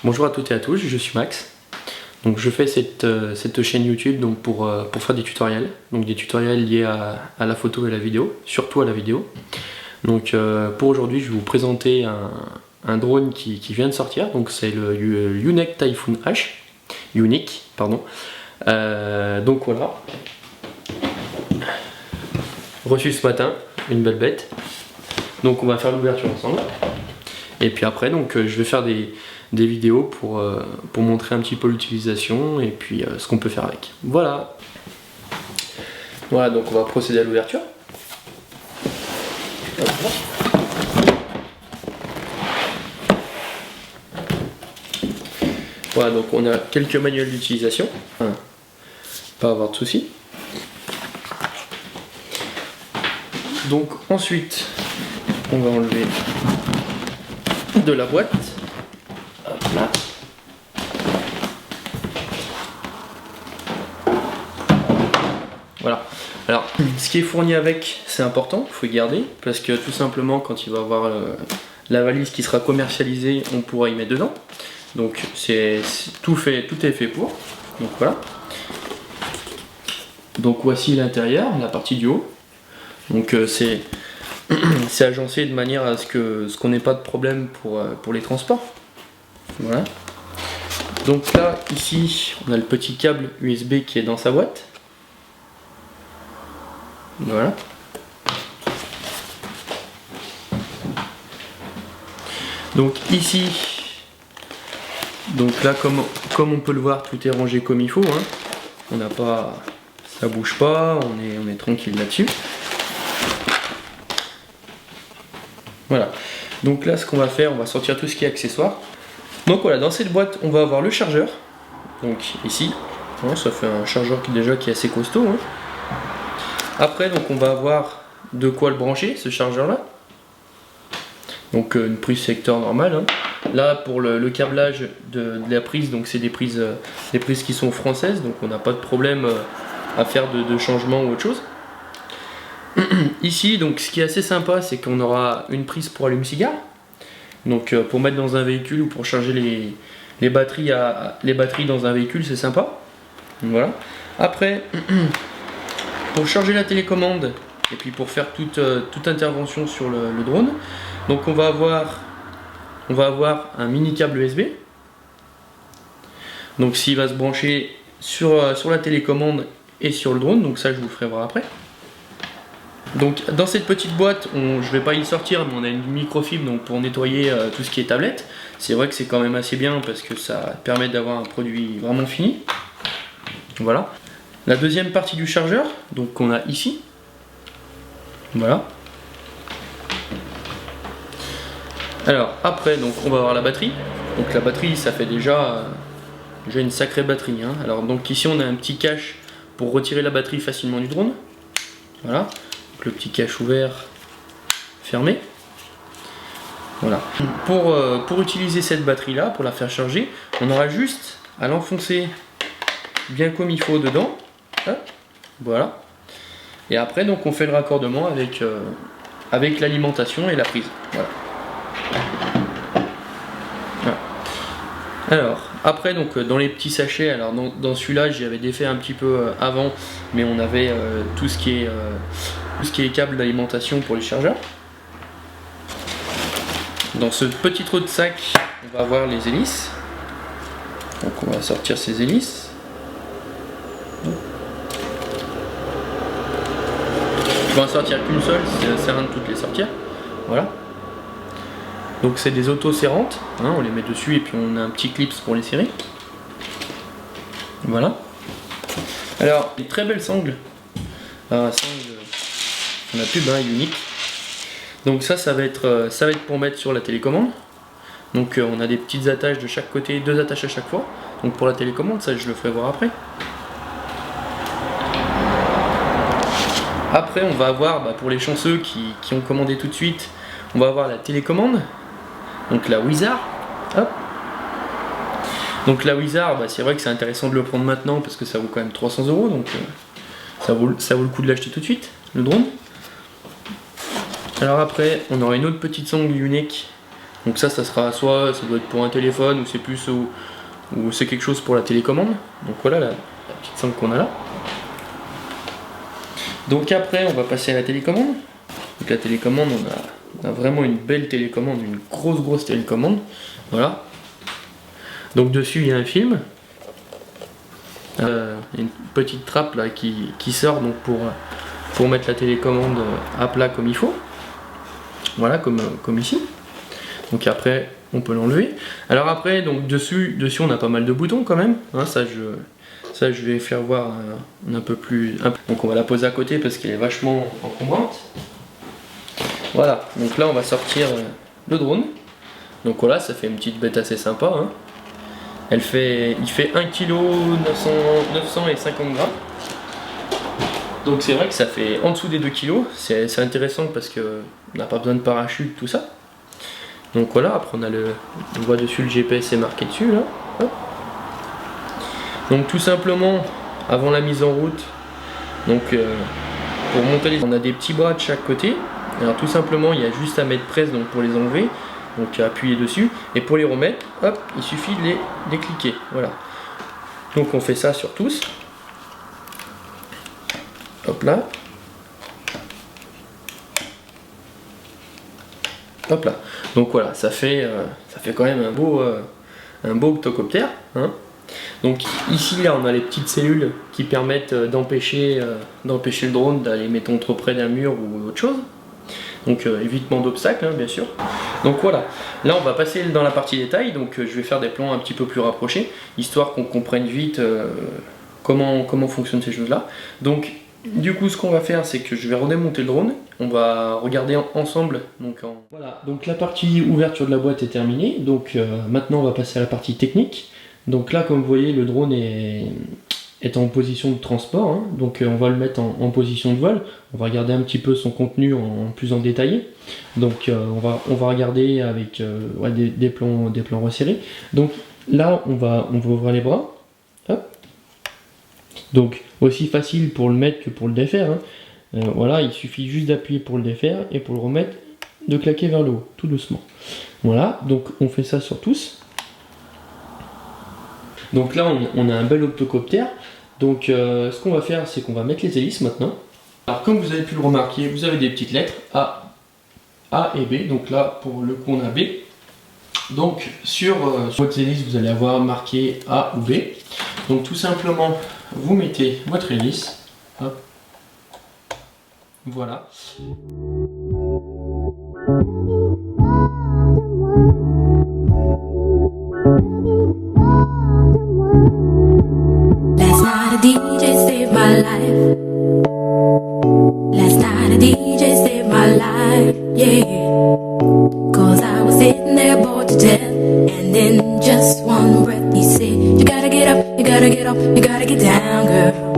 Bonjour à toutes et à tous, je suis Max. Donc je fais cette chaîne YouTube donc pour faire des tutoriels. Donc des tutoriels liés à la photo et à la vidéo, surtout à la vidéo. Donc pour aujourd'hui je vais vous présenter un drone qui vient de sortir. Donc c'est le Yuneec Typhoon H. Yuneec, pardon. Donc voilà. Reçu ce matin, une belle bête. Donc on va faire l'ouverture ensemble. Et puis après donc je vais faire des vidéos pour montrer un petit peu l'utilisation et puis ce qu'on peut faire avec. Voilà. Voilà, donc on va procéder à l'ouverture. Voilà, donc on a quelques manuels d'utilisation. Pas avoir de soucis. Donc ensuite, on va enlever de la boîte. Hop là. Voilà. Alors, ce qui est fourni avec, c'est important, il faut y garder, parce que tout simplement, quand il va avoir la valise qui sera commercialisée, on pourra y mettre dedans. Donc, tout est fait pour. Donc voilà. Donc voici l'intérieur, la partie du haut. Donc c'est agencé de manière à ce qu'on n'ait pas de problème pour les transports. Voilà. Donc là, ici, on a le petit câble USB qui est dans sa boîte. Voilà. Donc ici, donc là, comme on peut le voir, tout est rangé comme il faut. Hein. On n'a pas, ça bouge pas, on est tranquille là-dessus. Voilà. Donc là, ce qu'on va faire, on va sortir tout ce qui est accessoires. Donc voilà, dans cette boîte, on va avoir le chargeur. Donc ici, hein, ça fait un chargeur qui est assez costaud. Hein. Après, donc on va avoir de quoi le brancher, ce chargeur-là. Donc une prise secteur normale. Hein. Là, pour le câblage de la prise, donc c'est des prises qui sont françaises, donc on n'a pas de problème à faire de changement ou autre chose. Ici, donc ce qui est assez sympa, c'est qu'on aura une prise pour allume-cigare. Donc pour mettre dans un véhicule ou pour charger les batteries dans un véhicule, c'est sympa. Voilà. Après, pour charger la télécommande et puis pour faire toute intervention sur le drone, donc on va avoir un mini câble USB. Donc s'il va se brancher sur la télécommande et sur le drone, donc ça je vous le ferai voir après. Donc dans cette petite boîte, je ne vais pas y sortir, mais on a une microfibre donc pour nettoyer tout ce qui est tablette. C'est vrai que c'est quand même assez bien parce que ça permet d'avoir un produit vraiment fini. Voilà. La deuxième partie du chargeur, donc qu'on a ici. Voilà. Alors après, donc on va avoir la batterie. Donc la batterie, ça fait déjà une sacrée batterie. Hein. Alors donc ici on a un petit cache pour retirer la batterie facilement du drone. Voilà. Le petit cache ouvert, fermé. Voilà. Pour utiliser cette batterie là, pour la faire charger, on aura juste à l'enfoncer bien comme il faut dedans. Hop, voilà. Et après donc on fait le raccordement avec l'alimentation et la prise. Voilà. Voilà. Alors après donc dans les petits sachets, alors dans celui-là j'y avais défait un petit peu avant, mais on avait tout ce qui est câble d'alimentation pour les chargeurs. Dans ce petit trou de sac, on va avoir les hélices. Donc on va sortir ces hélices. Je vais en sortir qu'une seule, ça sert à rien de toutes les sortir. Voilà. Donc c'est des auto-serrantes, hein, on les met dessus et puis on a un petit clips pour les serrer. Voilà. Alors, des très belles sangles. Alors, on a pub, hein, Yuneec. Donc ça va être pour mettre sur la télécommande. Donc on a des petites attaches de chaque côté, 2 attaches à chaque fois. Donc pour la télécommande, ça je le ferai voir après. Après on va avoir, pour les chanceux qui ont commandé tout de suite, on va avoir la télécommande. Donc la Wizard. Hop. Donc la Wizard, c'est vrai que c'est intéressant de le prendre maintenant parce que ça vaut quand même 300 €. Donc ça vaut le coup de l'acheter tout de suite, le drone. Alors après, on aura une autre petite sangle Yuneec Donc ça sera soit ça doit être pour un téléphone ou c'est plus ou c'est quelque chose pour la télécommande. Donc voilà la petite sangle qu'on a là. Donc après on va passer à la télécommande. Donc la télécommande, on a vraiment une belle télécommande, une grosse télécommande. Voilà. Donc dessus il y a un film. Une petite trappe là qui sort donc pour mettre la télécommande à plat comme il faut. Voilà, comme ici. Donc après on peut l'enlever. Alors après donc dessus on a pas mal de boutons quand même. Hein, ça je vais faire voir un peu plus. Donc on va la poser à côté parce qu'elle est vachement encombrante. Voilà, donc là on va sortir le drone. Donc voilà, ça fait une petite bête assez sympa. Hein. Il fait 1 kg 950 grammes. Donc c'est vrai que ça fait en dessous des 2 kg. C'est intéressant parce qu'on n'a pas besoin de parachute, tout ça. Donc voilà, après on voit dessus le GPS est marqué dessus là. Hop. Donc tout simplement, avant la mise en route, donc pour monter on a des petits bras de chaque côté. Alors tout simplement, il y a juste à mettre presse donc pour les enlever, donc appuyer dessus, et pour les remettre, hop, il suffit de les cliquer. Voilà. Donc on fait ça sur tous. Hop là. Hop là. Donc voilà, ça fait quand même un beau octocoptère. Hein. Donc ici là on a les petites cellules qui permettent d'empêcher le drone d'aller mettons trop près d'un mur ou autre chose. Donc évitement d'obstacles hein, bien sûr. Donc voilà, là on va passer dans la partie détail, donc je vais faire des plans un petit peu plus rapprochés, histoire qu'on comprenne vite comment fonctionnent ces choses là. Donc du coup ce qu'on va faire c'est que je vais redémonter le drone, on va regarder ensemble. Voilà, donc la partie ouverture de la boîte est terminée, donc maintenant on va passer à la partie technique. Donc là comme vous voyez le drone est en position de transport, hein. Donc on va le mettre en position de vol, on va regarder un petit peu son contenu en plus en détaillé. Donc on va regarder avec des plans resserrés. Donc là on va ouvrir les bras. Hop. Donc aussi facile pour le mettre que pour le défaire. Hein. Voilà, il suffit juste d'appuyer pour le défaire et pour le remettre, de claquer vers le haut, tout doucement. Voilà, donc on fait ça sur tous. Donc là on a un bel octocoptère. Donc ce qu'on va faire c'est qu'on va mettre les hélices maintenant. Alors comme vous avez pu le remarquer, vous avez des petites lettres A et B. Donc là pour le coup on a B. Donc sur votre hélice vous allez avoir marqué A ou B. Donc tout simplement vous mettez votre hélice. Hop. Voilà. Last night a DJ saved my life. Last night a DJ saved my life, yeah. Cause I was sitting there bored to death. And in just one breath he said, you gotta get up, you gotta get up, you gotta get down, girl.